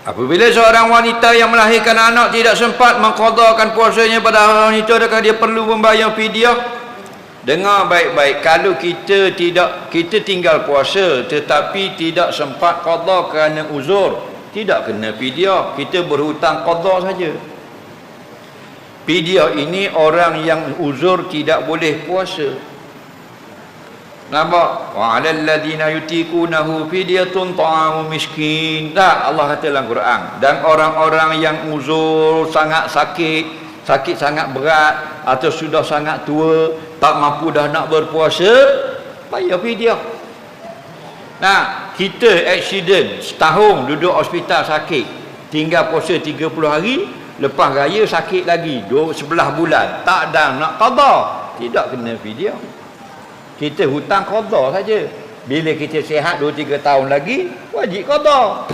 Apabila seorang wanita yang melahirkan anak tidak sempat mengqadakan puasanya pada hari itu, adakah dia perlu membayar fidyah? Dengar baik-baik, kalau kita tinggal puasa tetapi tidak sempat qada kerana uzur, tidak kena fidyah, kita berhutang qada saja. Fidyah ini orang yang uzur tidak boleh puasa. Nampak? Wa 'alal ladzina yutiqunahu fidyatun ta'amu miskin. Tak, Allah kata dalam Quran. Dan orang-orang yang uzur, sangat sakit sangat berat, atau sudah sangat tua, tak mampu dah nak berpuasa, bayar fidyah. Nah, kita accident setahun duduk hospital sakit, tinggal puasa 30 hari, lepas raya sakit lagi 11 bulan, tak ada nak qada, tidak kena fidyah. Kita hutang qada saja. Bila kita sihat 2-3 tahun lagi, wajib qada.